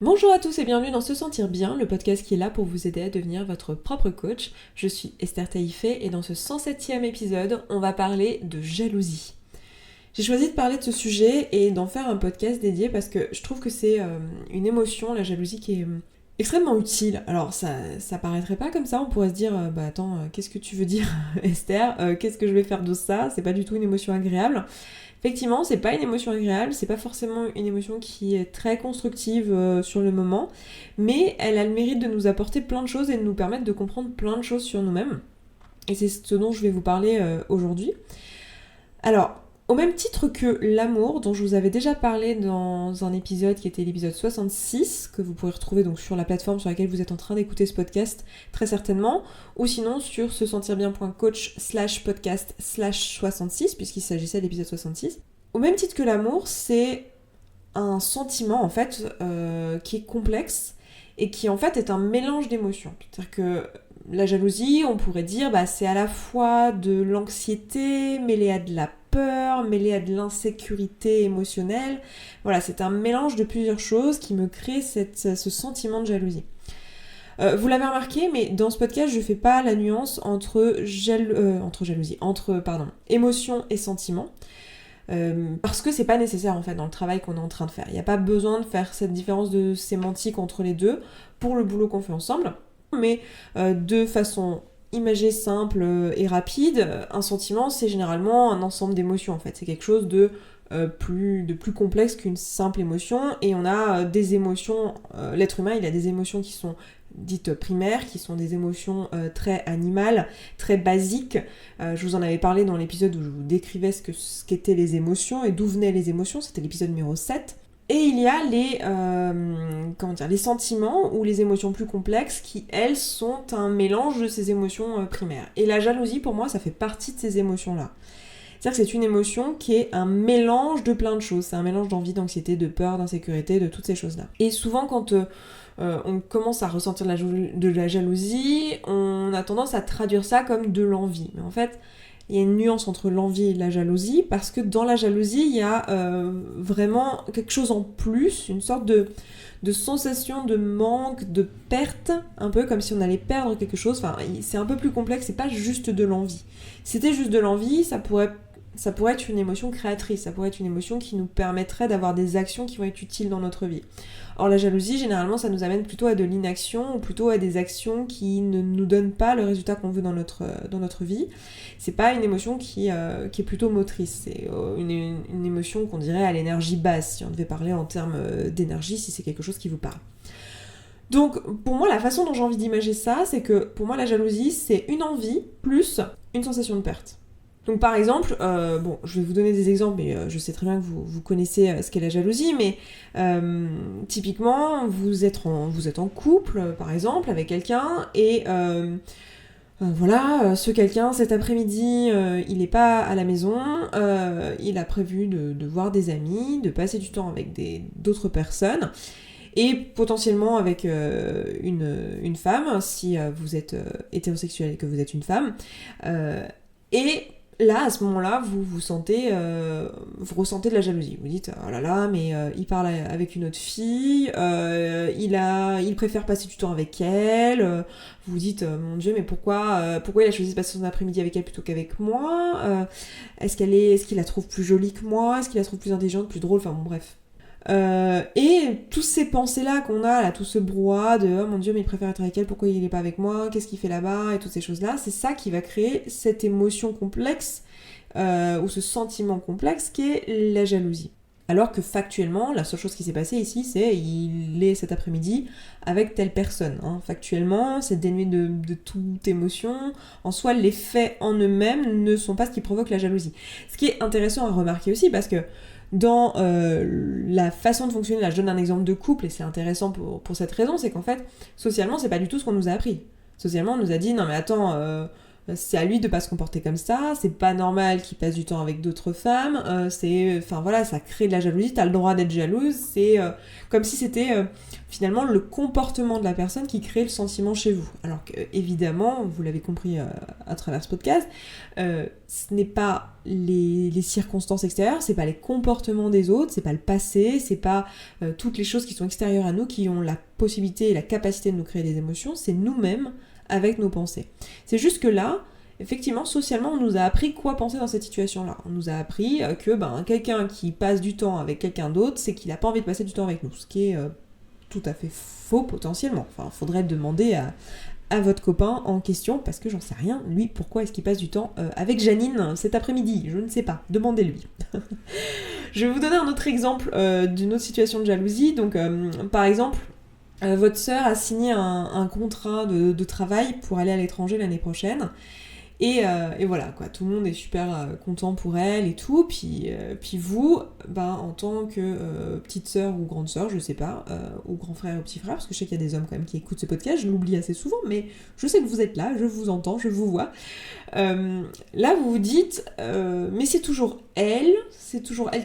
Bonjour à tous et bienvenue dans Se Sentir Bien, le podcast qui est là pour vous aider à devenir votre propre coach. Je suis Esther Taïfé et dans ce 107e épisode, on va parler de jalousie. J'ai choisi de parler de ce sujet et d'en faire un podcast dédié parce que je trouve que c'est une émotion, la jalousie, qui est extrêmement utile. Alors ça paraîtrait pas comme ça, on pourrait se dire qu'est-ce que tu veux dire Esther, qu'est-ce que je vais faire de ça, c'est pas du tout une émotion agréable. Effectivement, c'est pas une émotion agréable, c'est pas forcément une émotion qui est très constructive sur le moment, mais elle a le mérite de nous apporter plein de choses et de nous permettre de comprendre plein de choses sur nous-mêmes. Et c'est ce dont je vais vous parler aujourd'hui. Alors, au même titre que l'amour, dont je vous avais déjà parlé dans un épisode qui était l'épisode 66, que vous pourrez retrouver donc sur la plateforme sur laquelle vous êtes en train d'écouter ce podcast, très certainement, ou sinon sur se sentir bien.coach/podcast/66, puisqu'il s'agissait de l'épisode 66. Au même titre que l'amour, c'est un sentiment en fait qui est complexe et qui en fait est un mélange d'émotions. C'est-à-dire que la jalousie, on pourrait dire, c'est à la fois de l'anxiété mêlée à de la peur, mêlée à de l'insécurité émotionnelle. Voilà, c'est un mélange de plusieurs choses qui me crée ce sentiment de jalousie. Vous l'avez remarqué, mais dans ce podcast, je fais pas la nuance entre émotion et sentiment. Parce que c'est pas nécessaire en fait dans le travail qu'on est en train de faire. Il n'y a pas besoin de faire cette différence de sémantique entre les deux pour le boulot qu'on fait ensemble. Mais de façon imagée, simple et rapide, un sentiment c'est généralement un ensemble d'émotions en fait. C'est quelque chose de plus complexe qu'une simple émotion, et on a des émotions, l'être humain il a des émotions qui sont dites primaires, qui sont des émotions très animales, très basiques. Je vous en avais parlé dans l'épisode où je vous décrivais ce qu'étaient les émotions et d'où venaient les émotions, c'était l'épisode numéro 7. Et il y a les sentiments ou les émotions plus complexes qui, elles, sont un mélange de ces émotions primaires. Et la jalousie, pour moi, ça fait partie de ces émotions-là. C'est-à-dire que c'est une émotion qui est un mélange de plein de choses. C'est un mélange d'envie, d'anxiété, de peur, d'insécurité, de toutes ces choses-là. Et souvent, quand on commence à ressentir de la jalousie, on a tendance à traduire ça comme de l'envie. Mais en fait, il y a une nuance entre l'envie et la jalousie, parce que dans la jalousie, il y a vraiment quelque chose en plus, une sorte de sensation de manque, de perte, un peu comme si on allait perdre quelque chose. Enfin, c'est un peu plus complexe, c'est pas juste de l'envie. Si c'était juste de l'envie, ça pourrait être une émotion créatrice, ça pourrait être une émotion qui nous permettrait d'avoir des actions qui vont être utiles dans notre vie. Or la jalousie, généralement, ça nous amène plutôt à de l'inaction, ou plutôt à des actions qui ne nous donnent pas le résultat qu'on veut dans notre vie. C'est pas une émotion qui est plutôt motrice, c'est une émotion qu'on dirait à l'énergie basse, si on devait parler en termes d'énergie, si c'est quelque chose qui vous parle. Donc, pour moi, la façon dont j'ai envie d'imager ça, c'est que pour moi, la jalousie, c'est une envie plus une sensation de perte. Donc par exemple, je vais vous donner des exemples, mais je sais très bien que vous connaissez ce qu'est la jalousie, mais typiquement, vous êtes en couple, par exemple, avec quelqu'un, et ce quelqu'un, cet après-midi, il n'est pas à la maison, il a prévu de voir des amis, de passer du temps avec d'autres personnes, et potentiellement avec une femme, si vous êtes hétérosexuel et que vous êtes une femme, et là, à ce moment-là, vous ressentez de la jalousie. Vous dites, oh là là, mais il parle avec une autre fille, il préfère passer du temps avec elle. Vous vous dites, mon Dieu, mais pourquoi il a choisi de passer son après-midi avec elle plutôt qu'avec moi Est-ce qu'il la trouve plus jolie que moi? Est-ce qu'il la trouve plus intelligente, plus drôle? Enfin bon, bref. Et toutes ces pensées-là qu'on a, là, tout ce brouhaha de oh mon Dieu, mais il préfère être avec elle, pourquoi il n'est pas avec moi, qu'est-ce qu'il fait là-bas, et toutes ces choses-là, c'est ça qui va créer cette émotion complexe ou ce sentiment complexe qui est la jalousie. Alors que factuellement, la seule chose qui s'est passée ici, c'est il est cet après-midi avec telle personne. Hein. Factuellement, c'est dénué de toute émotion. En soi, les faits en eux-mêmes ne sont pas ce qui provoque la jalousie. Ce qui est intéressant à remarquer aussi, parce que dans la façon de fonctionner, là je donne un exemple de couple, et c'est intéressant pour cette raison, c'est qu'en fait, socialement, c'est pas du tout ce qu'on nous a appris. Socialement, on nous a dit, non mais attends, c'est à lui de pas se comporter comme ça, c'est pas normal qu'il passe du temps avec d'autres femmes, ça crée de la jalousie, t'as le droit d'être jalouse, c'est comme si c'était finalement le comportement de la personne qui crée le sentiment chez vous. Alors que, évidemment, vous l'avez compris à travers ce podcast, ce n'est pas les circonstances extérieures, c'est pas les comportements des autres, c'est pas le passé, c'est pas toutes les choses qui sont extérieures à nous qui ont la possibilité et la capacité de nous créer des émotions, c'est nous-mêmes avec nos pensées. C'est juste que là, effectivement, socialement, on nous a appris quoi penser dans cette situation-là. On nous a appris que quelqu'un qui passe du temps avec quelqu'un d'autre, c'est qu'il n'a pas envie de passer du temps avec nous, ce qui est tout à fait faux potentiellement. Enfin, faudrait demander à votre copain en question, parce que j'en sais rien, lui, pourquoi est-ce qu'il passe du temps avec Janine cet après-midi? Je ne sais pas, demandez-lui. Je vais vous donner un autre exemple d'une autre situation de jalousie. Donc, par exemple, votre sœur a signé un contrat de travail pour aller à l'étranger l'année prochaine. Et voilà, quoi, tout le monde est super content pour elle et tout. Puis vous, en tant que petite sœur ou grande sœur, je sais pas, ou grand frère ou petit frère, parce que je sais qu'il y a des hommes quand même qui écoutent ce podcast, je l'oublie assez souvent, mais je sais que vous êtes là, je vous entends, je vous vois. Là, vous vous dites, mais c'est toujours elle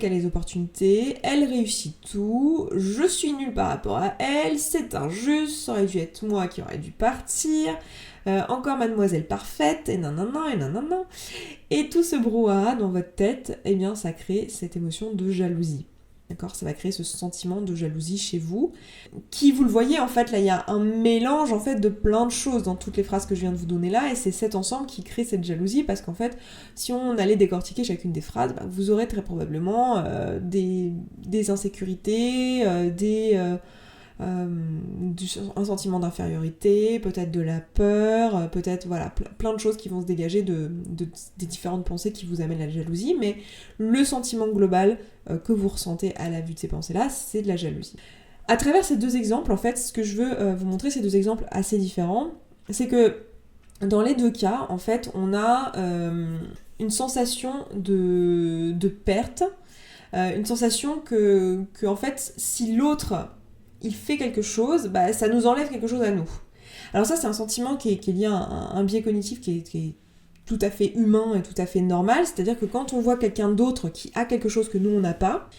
qui a les opportunités, elle réussit tout, je suis nulle par rapport à elle, c'est injuste, ça aurait dû être moi qui aurais dû partir, encore mademoiselle parfaite, et nanana, et nanana. Et tout ce brouhaha dans votre tête, eh bien, ça crée cette émotion de jalousie. D'accord, ça va créer ce sentiment de jalousie chez vous, qui, vous le voyez, en fait, là, il y a un mélange, en fait, de plein de choses dans toutes les phrases que je viens de vous donner là, et c'est cet ensemble qui crée cette jalousie, parce qu'en fait, si on allait décortiquer chacune des phrases, vous aurez très probablement des insécurités, un sentiment d'infériorité, peut-être de la peur, peut-être voilà plein de choses qui vont se dégager des différentes pensées qui vous amènent à la jalousie, mais le sentiment global que vous ressentez à la vue de ces pensées-là, c'est de la jalousie. À travers ces deux exemples, en fait, ce que je veux vous montrer, ces deux exemples assez différents, c'est que dans les deux cas, en fait, on a une sensation de perte, une sensation que en fait, si l'autre il fait quelque chose, ça nous enlève quelque chose à nous. Alors ça, c'est un sentiment qui est lié à un biais cognitif qui est tout à fait humain et tout à fait normal, c'est-à-dire que quand on voit quelqu'un d'autre qui a quelque chose que nous, on n'a pas,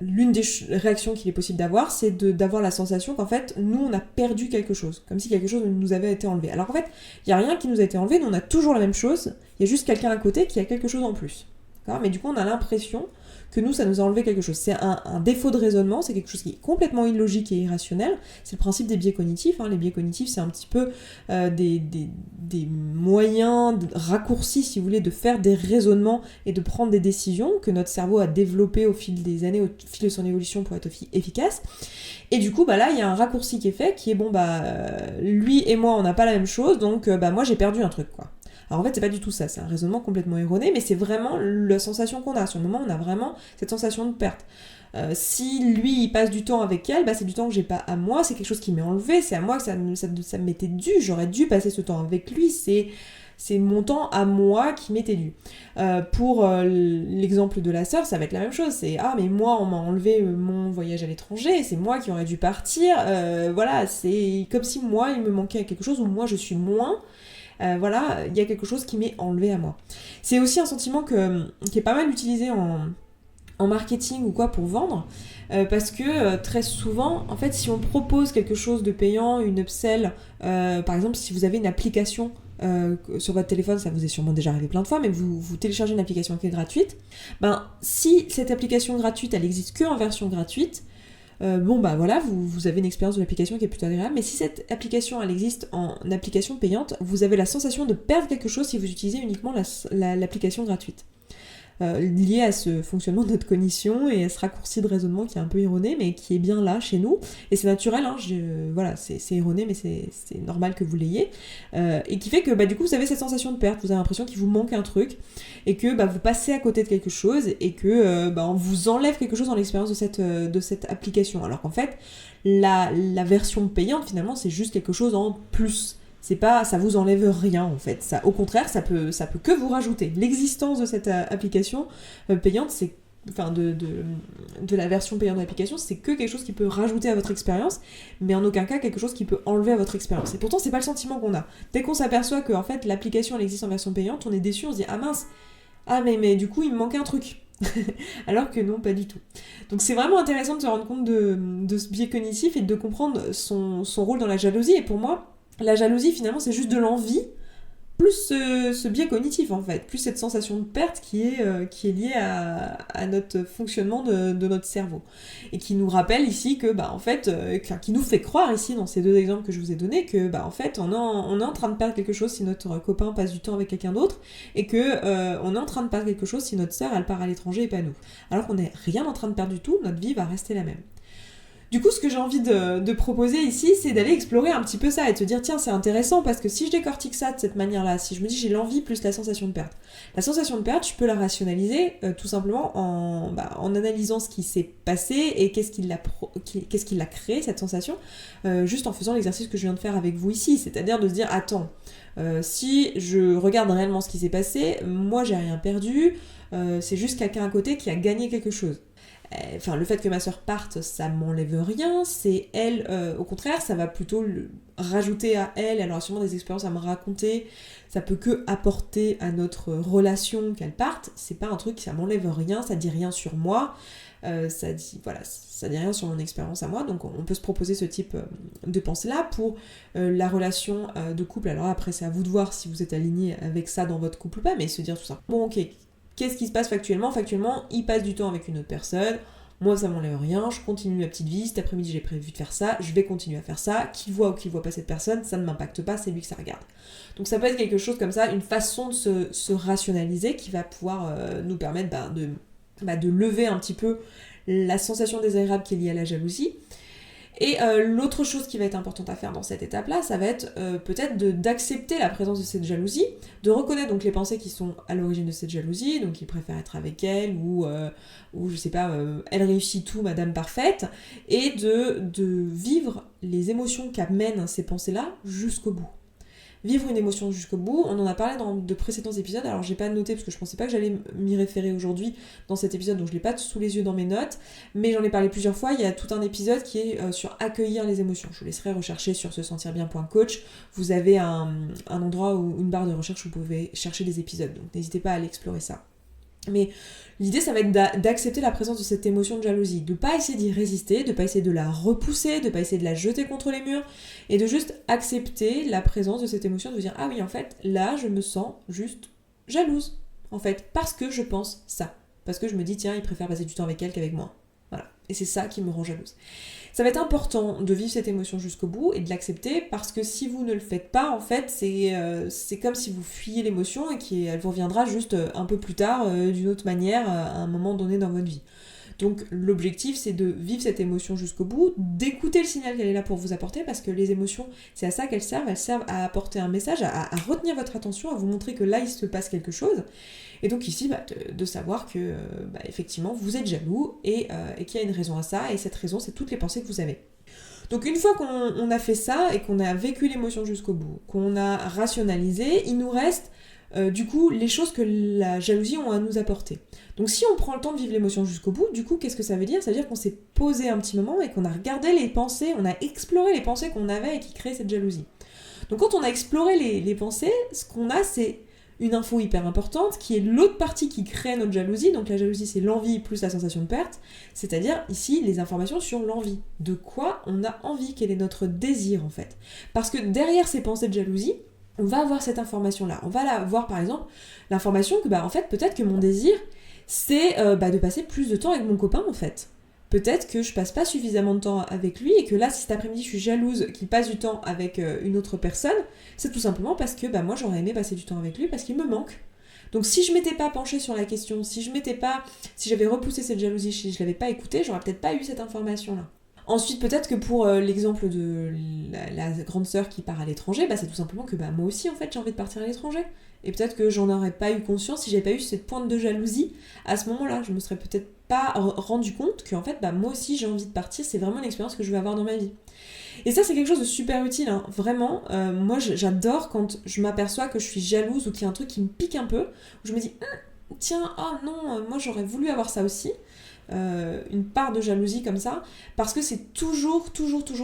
l'une des réactions qu'il est possible d'avoir, c'est d'avoir la sensation qu'en fait, nous, on a perdu quelque chose, comme si quelque chose nous avait été enlevé. Alors en fait, il n'y a rien qui nous a été enlevé, nous, on a toujours la même chose, il y a juste quelqu'un à côté qui a quelque chose en plus. D'accord ? Mais du coup, on a l'impression que nous, ça nous a enlevé quelque chose. C'est un défaut de raisonnement, c'est quelque chose qui est complètement illogique et irrationnel. C'est le principe des biais cognitifs. Les biais cognitifs, c'est un petit peu des moyens raccourcis, si vous voulez, de faire des raisonnements et de prendre des décisions que notre cerveau a développé au fil des années, au fil de son évolution pour être efficace. Et du coup, là, il y a un raccourci qui est fait, qui est, lui et moi, on n'a pas la même chose, donc moi, j'ai perdu un truc, quoi. Alors en fait, c'est pas du tout ça, c'est un raisonnement complètement erroné, mais c'est vraiment la sensation qu'on a. Sur le moment, on a vraiment cette sensation de perte. Si lui, il passe du temps avec elle, c'est du temps que j'ai pas à moi, c'est quelque chose qui m'est enlevé, c'est à moi que ça m'était dû, j'aurais dû passer ce temps avec lui, c'est mon temps à moi qui m'était dû. Pour l'exemple de la sœur, ça va être la même chose, c'est « Ah, mais moi, on m'a enlevé mon voyage à l'étranger, c'est moi qui aurais dû partir, voilà, c'est comme si moi, il me manquait quelque chose, ou moi, je suis moins... » il y a quelque chose qui m'est enlevé à moi. C'est aussi un sentiment qui est pas mal utilisé en marketing ou quoi pour vendre, parce que très souvent, en fait, si on propose quelque chose de payant, une upsell, par exemple, si vous avez une application sur votre téléphone, ça vous est sûrement déjà arrivé plein de fois, mais vous téléchargez une application qui est gratuite, si cette application gratuite, elle existe que en version gratuite, vous avez une expérience de l'application qui est plutôt agréable, mais si cette application, elle existe en application payante, vous avez la sensation de perdre quelque chose si vous utilisez uniquement l'application gratuite. Lié à ce fonctionnement de notre cognition et à ce raccourci de raisonnement qui est un peu erroné, mais qui est bien là chez nous, et c'est naturel, c'est erroné, mais c'est normal que vous l'ayez, et qui fait que du coup vous avez cette sensation de perte, vous avez l'impression qu'il vous manque un truc, et que vous passez à côté de quelque chose, et que on vous enlève quelque chose dans l'expérience de cette application, alors qu'en fait, la version payante, finalement, c'est juste quelque chose en plus. C'est pas, ça vous enlève rien en fait. Ça, au contraire, ça peut que vous rajouter. L'existence de cette application payante, c'est de la version payante de l'application, c'est que quelque chose qui peut rajouter à votre expérience, mais en aucun cas quelque chose qui peut enlever à votre expérience. Et pourtant, c'est pas le sentiment qu'on a. Dès qu'on s'aperçoit que en fait, l'application elle existe en version payante, on est déçu, on se dit ah mince, mais du coup il me manquait un truc. Alors que non, pas du tout. Donc c'est vraiment intéressant de se rendre compte de ce biais cognitif et de comprendre son rôle dans la jalousie. Et pour moi, la jalousie finalement c'est juste de l'envie plus ce biais cognitif en fait, plus cette sensation de perte qui est liée à notre fonctionnement de notre cerveau. Et qui nous rappelle ici que, en fait, qui nous fait croire ici, dans ces deux exemples que je vous ai donnés, que, en fait, on est en train de perdre quelque chose si notre copain passe du temps avec quelqu'un d'autre, et que on est en train de perdre quelque chose si notre sœur, elle part à l'étranger et pas nous. Alors qu'on n'est rien en train de perdre du tout, notre vie va rester la même. Du coup, ce que j'ai envie de proposer ici, c'est d'aller explorer un petit peu ça et de se dire, tiens, c'est intéressant parce que si je décortique ça de cette manière-là, si je me dis j'ai l'envie plus la sensation de perte, je peux la rationaliser tout simplement en analysant ce qui s'est passé et qu'est-ce qui l'a créé, cette sensation, juste en faisant l'exercice que je viens de faire avec vous ici, c'est-à-dire de se dire, attends, si je regarde réellement ce qui s'est passé, moi j'ai rien perdu, c'est juste quelqu'un à côté qui a gagné quelque chose. Enfin, le fait que ma sœur parte, ça m'enlève rien, c'est elle, au contraire, ça va plutôt rajouter à elle, elle aura sûrement des expériences à me raconter, ça peut que apporter à notre relation qu'elle parte, c'est pas un truc, ça m'enlève rien, ça dit rien sur moi, ça dit rien sur mon expérience à moi, donc on peut se proposer ce type de pensée-là pour la relation de couple. Alors après, c'est à vous de voir si vous êtes aligné avec ça dans votre couple ou pas, mais se dire tout ça. Bon, ok, qu'est-ce qui se passe factuellement ? Factuellement, il passe du temps avec une autre personne. Moi, ça m'enlève rien. Je continue ma petite vie. Cet après-midi, j'ai prévu de faire ça. Je vais continuer à faire ça. Qu'il voit ou qu'il voit pas cette personne, ça ne m'impacte pas. C'est lui que ça regarde. Donc, ça peut être quelque chose comme ça, une façon de se rationaliser qui va pouvoir nous permettre de lever un petit peu la sensation désagréable qui est liée à la jalousie. Et l'autre chose qui va être importante à faire dans cette étape-là, ça va être peut-être d'accepter la présence de cette jalousie, de reconnaître donc les pensées qui sont à l'origine de cette jalousie, donc il préfère être avec elle, ou je sais pas, elle réussit tout, madame parfaite, et de vivre les émotions qu'amènent ces pensées-là jusqu'au bout. Vivre une émotion jusqu'au bout, on en a parlé dans de précédents épisodes, alors j'ai pas noté parce que je pensais pas que j'allais m'y référer aujourd'hui dans cet épisode, donc je l'ai pas sous les yeux dans mes notes, mais j'en ai parlé plusieurs fois. Il y a tout un épisode qui est sur accueillir les émotions. Je vous laisserai rechercher sur se sentir bien.coach, vous avez un endroit où une barre de recherche où vous pouvez chercher des épisodes, donc n'hésitez pas à aller explorer ça. Mais l'idée, ça va être d'accepter la présence de cette émotion de jalousie, de pas essayer d'y résister, de pas essayer de la repousser, de pas essayer de la jeter contre les murs, et de juste accepter la présence de cette émotion, de vous dire ah oui, en fait, là, je me sens juste jalouse, en fait, parce que je pense ça, parce que je me dis tiens, il préfère passer du temps avec elle qu'avec moi. Voilà, et c'est ça qui me rend jalouse. Ça va être important de vivre cette émotion jusqu'au bout et de l'accepter, parce que si vous ne le faites pas, en fait, c'est comme si vous fuyiez l'émotion et qu'elle vous reviendra juste un peu plus tard, d'une autre manière, à un moment donné dans votre vie. Donc l'objectif, c'est de vivre cette émotion jusqu'au bout, d'écouter le signal qu'elle est là pour vous apporter, parce que les émotions, c'est à ça qu'elles servent à apporter un message, à retenir votre attention, à vous montrer que là, il se passe quelque chose. Et donc ici, de savoir que, effectivement, vous êtes jaloux et qu'il y a une raison à ça, et cette raison, c'est toutes les pensées que vous avez. Donc une fois qu'on a fait ça, et qu'on a vécu l'émotion jusqu'au bout, qu'on a rationalisé, il nous reste du coup les choses que la jalousie ont à nous apporter. Donc si on prend le temps de vivre l'émotion jusqu'au bout, du coup qu'est-ce que ça veut dire ? Ça veut dire qu'on s'est posé un petit moment et qu'on a regardé les pensées, on a exploré les pensées qu'on avait et qui créaient cette jalousie. Donc quand on a exploré les pensées, ce qu'on a, c'est une info hyper importante qui est l'autre partie qui crée notre jalousie. Donc la jalousie, c'est l'envie plus la sensation de perte, c'est-à-dire ici les informations sur l'envie. De quoi on a envie, quel est notre désir en fait. Parce que derrière ces pensées de jalousie, on va avoir cette information-là. On va avoir par exemple l'information que en fait peut-être que mon désir c'est de passer plus de temps avec mon copain en fait. Peut-être que je passe pas suffisamment de temps avec lui et que là si cet après-midi je suis jalouse qu'il passe du temps avec une autre personne, c'est tout simplement parce que moi j'aurais aimé passer du temps avec lui parce qu'il me manque. Donc si je m'étais pas penchée sur la question, si j'avais repoussé cette jalousie, si je l'avais pas écoutée, j'aurais peut-être pas eu cette information-là. Ensuite, peut-être que pour l'exemple de la grande sœur qui part à l'étranger, c'est tout simplement que moi aussi, en fait, j'ai envie de partir à l'étranger. Et peut-être que j'en aurais pas eu conscience si j'avais pas eu cette pointe de jalousie à ce moment-là. Je me serais peut-être pas rendu compte que, en fait, moi aussi, j'ai envie de partir. C'est vraiment une expérience que je veux avoir dans ma vie. Et ça, c'est quelque chose de super utile, hein. Vraiment. Moi, j'adore quand je m'aperçois que je suis jalouse ou qu'il y a un truc qui me pique un peu, où je me dis tiens, ah non, moi j'aurais voulu avoir ça aussi. Une part de jalousie comme ça, parce que c'est toujours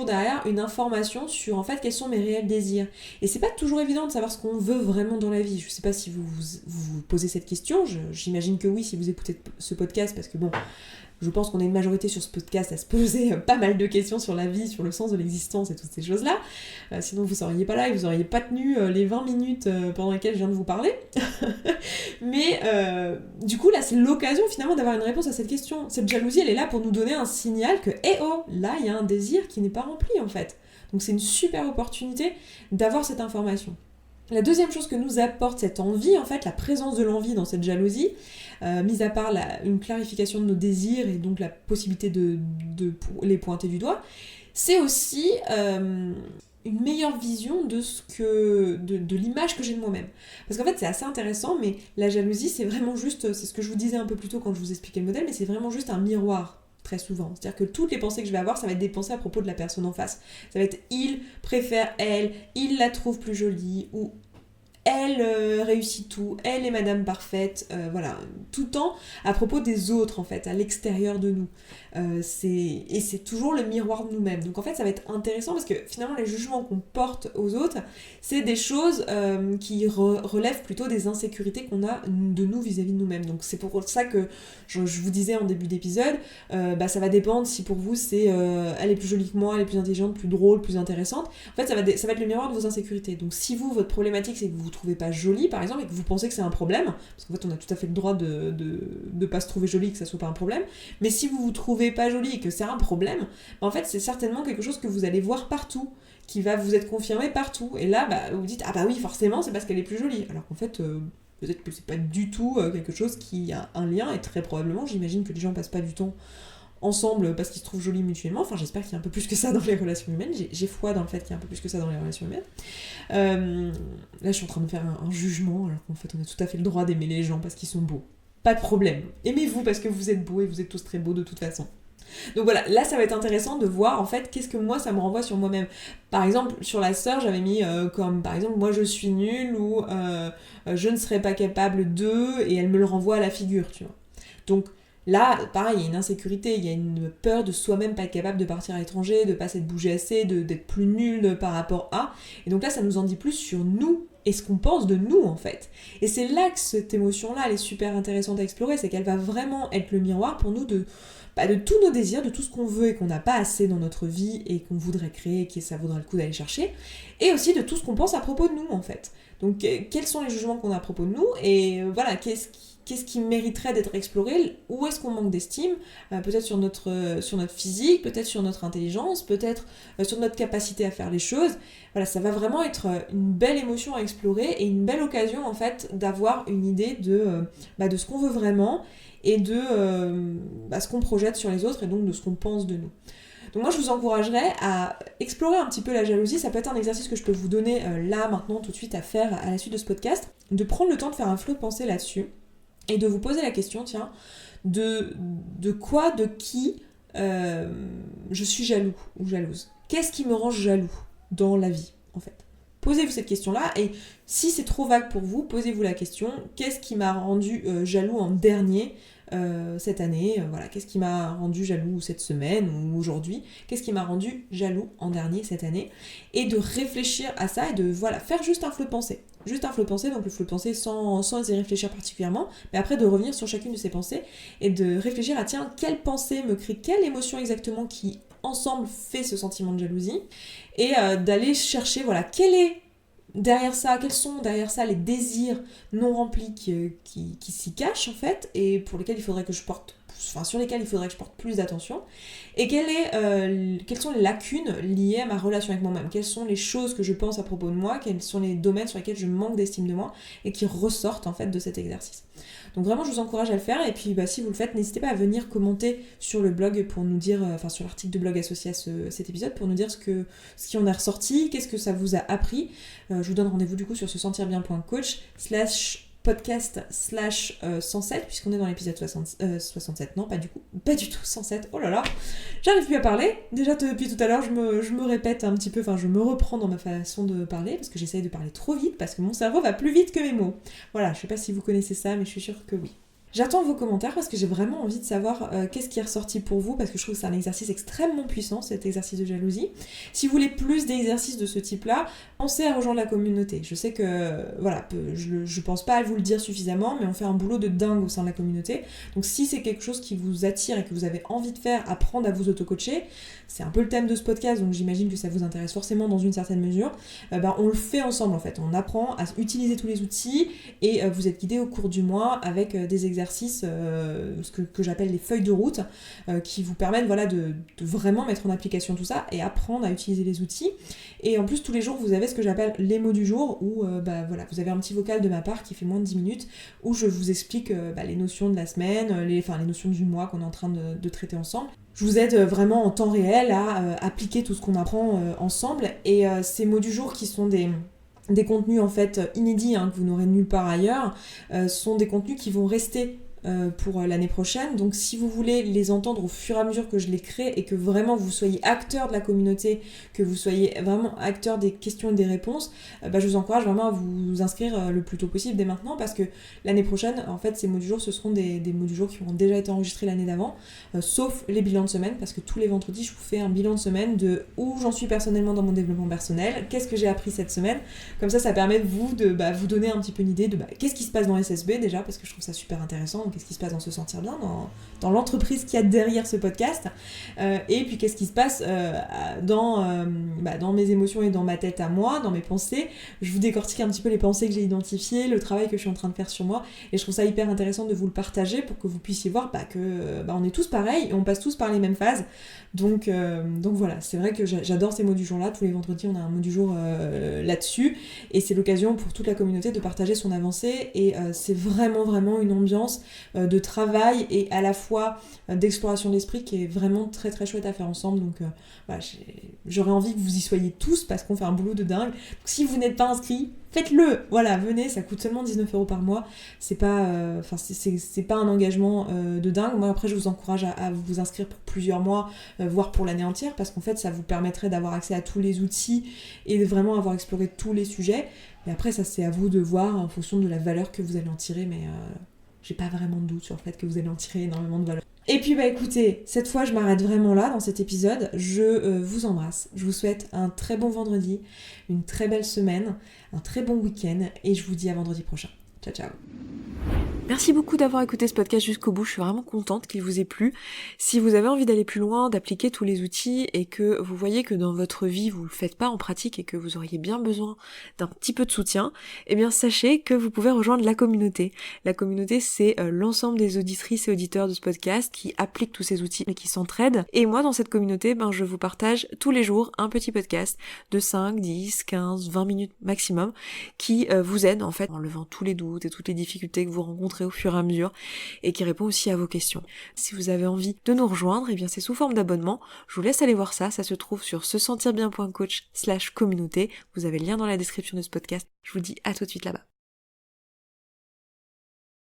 derrière une information sur en fait quels sont mes réels désirs. Et c'est pas toujours évident de savoir ce qu'on veut vraiment dans la vie. Je sais pas si vous posez cette question, j'imagine que oui si vous écoutez ce podcast, parce que bon, je pense qu'on est une majorité sur ce podcast à se poser pas mal de questions sur la vie, sur le sens de l'existence et toutes ces choses-là. Sinon vous seriez pas là et vous auriez pas tenu les 20 minutes pendant lesquelles je viens de vous parler. Mais du coup là c'est l'occasion finalement d'avoir une réponse à cette question. Cette jalousie elle est là pour nous donner un signal que là il y a un désir qui n'est pas rempli en fait. Donc c'est une super opportunité d'avoir cette information. La deuxième chose que nous apporte cette envie, en fait, la présence de l'envie dans cette jalousie, mis à part une clarification de nos désirs et donc la possibilité de les pointer du doigt, c'est aussi une meilleure vision de l'image que j'ai de moi-même. Parce qu'en fait, c'est assez intéressant, mais la jalousie, c'est vraiment juste, c'est ce que je vous disais un peu plus tôt quand je vous expliquais le modèle, mais c'est vraiment juste un miroir. Très souvent. C'est-à-dire que toutes les pensées que je vais avoir, ça va être des pensées à propos de la personne en face. Ça va être il préfère elle, il la trouve plus jolie, ou elle réussit tout, elle est madame parfaite, voilà, tout le temps à propos des autres en fait, à l'extérieur de nous. Et c'est toujours le miroir de nous-mêmes. Donc en fait ça va être intéressant parce que finalement les jugements qu'on porte aux autres, c'est des choses qui relèvent plutôt des insécurités qu'on a de nous vis-à-vis de nous-mêmes. Donc c'est pour ça que je vous disais en début d'épisode, ça va dépendre si pour vous c'est elle est plus jolie que moi, elle est plus intelligente, plus drôle, plus intéressante. En fait ça va être le miroir de vos insécurités. Donc si votre problématique c'est que vous trouvez pas jolie par exemple et que vous pensez que c'est un problème, parce qu'en fait on a tout à fait le droit de pas se trouver jolie et que ça soit pas un problème, mais si vous vous trouvez pas jolie et que c'est un problème, en fait c'est certainement quelque chose que vous allez voir partout, qui va vous être confirmé partout, et là vous vous dites ah bah oui forcément c'est parce qu'elle est plus jolie, alors qu'en fait peut-être que c'est pas du tout quelque chose qui a un lien, et très probablement j'imagine que les gens passent pas du temps ensemble parce qu'ils se trouvent jolis mutuellement. Enfin, j'espère qu'il y a un peu plus que ça dans les relations humaines. J'ai foi dans le fait qu'il y a un peu plus que ça dans les relations humaines. Là, je suis en train de faire un jugement, alors qu'en fait, on a tout à fait le droit d'aimer les gens parce qu'ils sont beaux. Pas de problème. Aimez-vous parce que vous êtes beaux et vous êtes tous très beaux de toute façon. Donc voilà, là ça va être intéressant de voir en fait qu'est-ce que moi ça me renvoie sur moi-même. Par exemple, sur la sœur, j'avais mis comme par exemple moi je suis nulle ou je ne serais pas capable de, et elle me le renvoie à la figure, tu vois. Donc là, pareil, il y a une insécurité, il y a une peur de soi-même pas être capable de partir à l'étranger, de pas s'être bougé assez, d'être plus nul par rapport à. Et donc là, ça nous en dit plus sur nous et ce qu'on pense de nous en fait. Et c'est là que cette émotion-là, elle est super intéressante à explorer, c'est qu'elle va vraiment être le miroir pour nous de tous nos désirs, de tout ce qu'on veut et qu'on n'a pas assez dans notre vie et qu'on voudrait créer et que ça vaudrait le coup d'aller chercher, et aussi de tout ce qu'on pense à propos de nous en fait. Donc quels sont les jugements qu'on a à propos de nous, et voilà, qu'est-ce qui mériterait d'être exploré, où est-ce qu'on manque d'estime, peut-être sur notre physique, peut-être sur notre intelligence, peut-être sur notre capacité à faire les choses. Voilà, ça va vraiment être une belle émotion à explorer et une belle occasion en fait d'avoir une idée de ce qu'on veut vraiment et de ce qu'on projette sur les autres et donc de ce qu'on pense de nous. Donc moi je vous encouragerais à explorer un petit peu la jalousie. Ça peut être un exercice que je peux vous donner là, maintenant, tout de suite à faire à la suite de ce podcast, de prendre le temps de faire un flot de pensée là-dessus et de vous poser la question, tiens, de quoi, de qui je suis jaloux ou jalouse. Qu'est-ce qui me rend jaloux dans la vie, en fait? Posez-vous cette question-là, et si c'est trop vague pour vous, posez-vous la question, qu'est-ce qui m'a rendu jaloux en dernier cette année, voilà, qu'est-ce qui m'a rendu jaloux cette semaine ou aujourd'hui, qu'est-ce qui m'a rendu jaloux en dernier cette année, et de réfléchir à ça et de faire juste un flot de pensée. Juste un flot de pensée, donc le flot de pensée sans y réfléchir particulièrement, mais après de revenir sur chacune de ces pensées et de réfléchir à tiens, quelle pensée me crée quelle émotion exactement qui ensemble fait ce sentiment de jalousie, et d'aller chercher, voilà, quel est derrière ça, quels sont derrière ça les désirs non remplis qui s'y cachent en fait, et pour lesquels il faudrait que je porte, sur lesquels il faudrait que je porte plus d'attention, et quelles sont les lacunes liées à ma relation avec moi-même, quelles sont les choses que je pense à propos de moi, quels sont les domaines sur lesquels je manque d'estime de moi et qui ressortent en fait de cet exercice. Donc vraiment je vous encourage à le faire, et puis si vous le faites, n'hésitez pas à venir commenter sur le blog pour nous dire, sur l'article de blog associé à cet épisode, pour nous dire ce qui en est ressorti, qu'est-ce que ça vous a appris. Je vous donne rendez-vous du coup sur se sentir bien.coach/ podcast/107, puisqu'on est dans l'épisode 67, non, pas du tout, 107, oh là là, j'arrive plus à parler, déjà depuis tout à l'heure je me répète un petit peu, enfin je me reprends dans ma façon de parler, parce que j'essaye de parler trop vite, parce que mon cerveau va plus vite que mes mots. Voilà, je sais pas si vous connaissez ça, mais je suis sûre que oui. J'attends vos commentaires parce que j'ai vraiment envie de savoir qu'est-ce qui est ressorti pour vous, parce que je trouve que c'est un exercice extrêmement puissant, cet exercice de jalousie. Si vous voulez plus d'exercices de ce type-là, pensez à rejoindre la communauté. Je sais que, voilà, je pense pas à vous le dire suffisamment, mais on fait un boulot de dingue au sein de la communauté. Donc si c'est quelque chose qui vous attire et que vous avez envie de faire, apprendre à vous auto-coacher, c'est un peu le thème de ce podcast, donc j'imagine que ça vous intéresse forcément dans une certaine mesure, on le fait ensemble en fait. On apprend à utiliser tous les outils et vous êtes guidé au cours du mois avec des exercices, ce que j'appelle les feuilles de route, qui vous permettent de vraiment mettre en application tout ça et apprendre à utiliser les outils. Et en plus, tous les jours, vous avez ce que j'appelle les mots du jour, où vous avez un petit vocal de ma part qui fait moins de 10 minutes, où je vous explique les notions de la semaine, les notions du mois qu'on est en train de traiter ensemble. Je vous aide vraiment en temps réel à appliquer tout ce qu'on apprend ensemble. Et ces mots du jour qui sont des contenus en fait inédits, que vous n'aurez nulle part ailleurs, sont des contenus qui vont rester pour l'année prochaine. Donc si vous voulez les entendre au fur et à mesure que je les crée et que vraiment vous soyez acteur de la communauté, que vous soyez vraiment acteur des questions et des réponses, je vous encourage vraiment à vous inscrire le plus tôt possible dès maintenant, parce que l'année prochaine, en fait, ces mots du jour, ce seront des mots du jour qui auront déjà été enregistrés l'année d'avant, sauf les bilans de semaine, parce que tous les vendredis, je vous fais un bilan de semaine de où j'en suis personnellement dans mon développement personnel, qu'est-ce que j'ai appris cette semaine. Comme ça permet de vous donner un petit peu une idée de qu'est-ce qui se passe dans SSB déjà, parce que je trouve ça super intéressant. Donc, qu'est-ce qui se passe dans Se Sentir Bien, dans l'entreprise qu'il y a derrière ce podcast, et puis qu'est-ce qui se passe dans mes émotions et dans ma tête à moi, dans mes pensées. Je vous décortique un petit peu les pensées que j'ai identifiées, le travail que je suis en train de faire sur moi, et je trouve ça hyper intéressant de vous le partager pour que vous puissiez voir que on est tous pareils et on passe tous par les mêmes phases. Donc voilà, c'est vrai que j'adore ces mots du jour là. Tous les vendredis on a un mot du jour là-dessus, et c'est l'occasion pour toute la communauté de partager son avancée, et c'est vraiment une ambiance de travail et à la fois d'exploration d'esprit qui est vraiment très très chouette à faire ensemble. Donc j'aurais envie que vous y soyez tous, parce qu'on fait un boulot de dingue. Donc si vous n'êtes pas inscrit, faites-le, voilà, venez, ça coûte seulement 19€ par mois, c'est pas un engagement de dingue. Moi après je vous encourage à vous inscrire pour plusieurs mois, voire pour l'année entière, parce qu'en fait ça vous permettrait d'avoir accès à tous les outils et de vraiment avoir exploré tous les sujets. Mais après ça c'est à vous de voir en fonction de la valeur que vous allez en tirer, mais j'ai pas vraiment de doute sur le fait que vous allez en tirer énormément de valeur. Et puis écoutez, cette fois je m'arrête vraiment là dans cet épisode. Je vous embrasse, je vous souhaite un très bon vendredi, une très belle semaine, un très bon week-end, et je vous dis à vendredi prochain. Ciao ciao. Merci beaucoup d'avoir écouté ce podcast jusqu'au bout, je suis vraiment contente qu'il vous ait plu. Si vous avez envie d'aller plus loin, d'appliquer tous les outils, et que vous voyez que dans votre vie vous le faites pas en pratique et que vous auriez bien besoin d'un petit peu de soutien, eh bien sachez que vous pouvez rejoindre la communauté. La communauté, c'est l'ensemble des auditrices et auditeurs de ce podcast qui appliquent tous ces outils et qui s'entraident. Et moi dans cette communauté, je vous partage tous les jours un petit podcast de 5, 10, 15, 20 minutes maximum qui vous aide en fait en levant tous les doutes et toutes les difficultés que vous rencontrez au fur et à mesure, et qui répond aussi à vos questions. Si vous avez envie de nous rejoindre, eh bien c'est sous forme d'abonnement. Je vous laisse aller voir ça se trouve sur sesentirbien.coach/communauté. Vous avez le lien dans la description de ce podcast. Je vous dis à tout de suite là-bas.